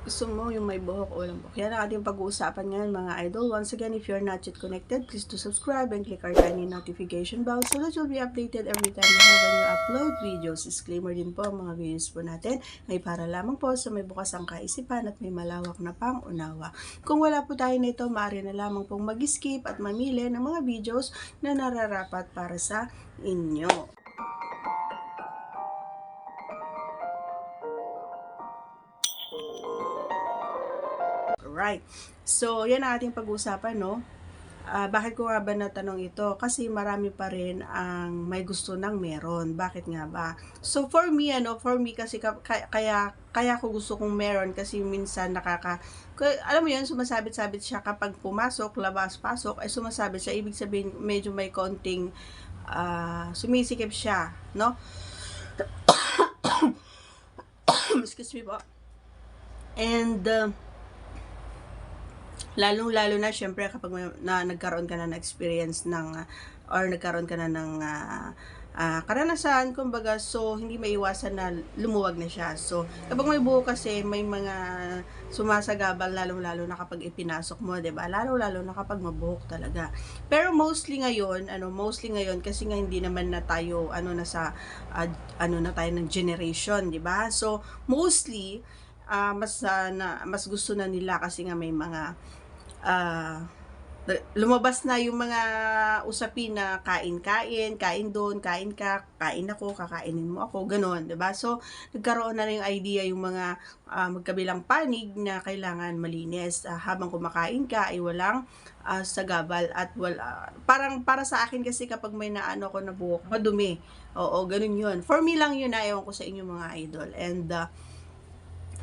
Gusto mo yung may buhok o walang buhok? Yan ang ating pag-uusapan ngayon mga idol. Once again, if you're not yet connected, please do subscribe and click our tiny notification bell so that you'll be updated every time we have a new upload videos. Disclaimer din po ang mga videos po natin ay para lamang po sa may bukas ang kaisipan at may malawak na pang-unawa. Kung wala po tayo nito, maaari na lamang pong mag-skip at mamili ng mga videos na nararapat para sa inyo. Right. So, yan ang ating pag-uusapan, no? Bakit ko nga ba natanong ito? Kasi marami pa rin ang may gusto ng meron. Bakit nga ba? So, for me kasi kaya ko gusto kong meron kasi minsan alam mo yun, sumasabit-sabit siya kapag pumasok, labas-pasok, ay sumasabit siya. Ibig sabihin, medyo may konting sumisikip siya, no? Excuse me po. And, lalong-lalo na syempre kapag nagkaroon ka na ng experience ng or nagkaroon ka na ng karanasan, kumbaga, so hindi maiwasan na lumuwag na siya. So kapag may buhok kasi may mga sumasagabal, lalong-lalo na kapag ipinasok mo, 'di ba? Lalo-lalo na kapag mabuhok talaga. Pero mostly ngayon kasi nga hindi naman na tayo na tayo ng generation, 'di ba? So mostly mas gusto na nila kasi nga may mga lumabas na yung mga usapin na kain doon, kain ka, kain ako, kakainin mo ako, ganoon, 'di ba? So nagkaroon na rin yung idea yung mga magkabilang panig na kailangan malinis habang kumakain ka ay walang sagabal at parang para sa akin kasi kapag may naano ko na buhok, madumi. Oo, ganun 'yun. For me lang 'yun, ewan ko sa inyo mga idol. And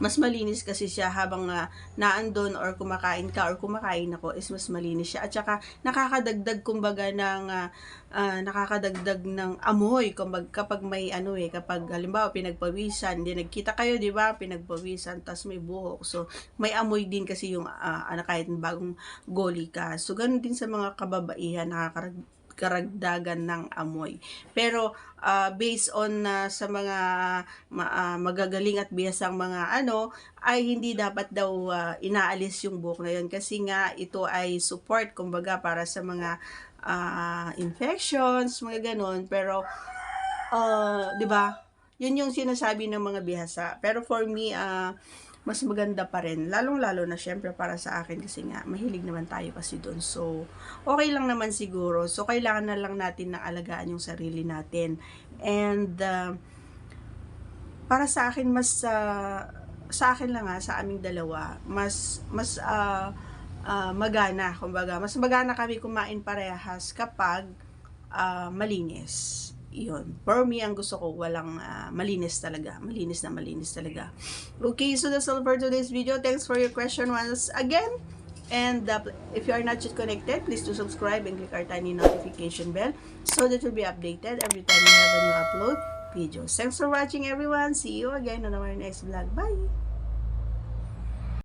mas malinis kasi siya habang naandun or kumakain ka or kumakain ako is mas malinis siya at saka nakakadagdag ng amoy kapag may kapag halimbawa pinagpawisan, hindi nagkita kayo, di ba, pinagpawisan tas may buhok, so may amoy din kasi yung kahit bagong goli ka. So ganun din sa mga kababaihan, karagdagan ng amoy. Pero based on sa mga magagaling at bihasang mga ay hindi dapat daw inaalis yung buhok na yun kasi nga ito ay support kumbaga para sa mga infections, mga ganon. Pero 'di ba? Yun yung sinasabi ng mga bihasa. Pero for me mas maganda pa rin, lalong-lalo na syempre para sa akin kasi nga mahilig naman tayo kasi doon. So okay lang naman siguro. So kailangan na lang natin na alagaan yung sarili natin. And para sa akin sa akin lang sa aming dalawa, mas magana, kumbaga mas magana kami kumain parehas kapag malinis. Yun. For me, ang gusto ko, walang malinis talaga. Malinis talaga. Okay, so that's all for today's video. Thanks for your question once again. And if you are not yet connected, please do subscribe and click our tiny notification bell so that you'll be updated every time we have a new upload videos. Thanks for watching, everyone. See you again on our next vlog. Bye!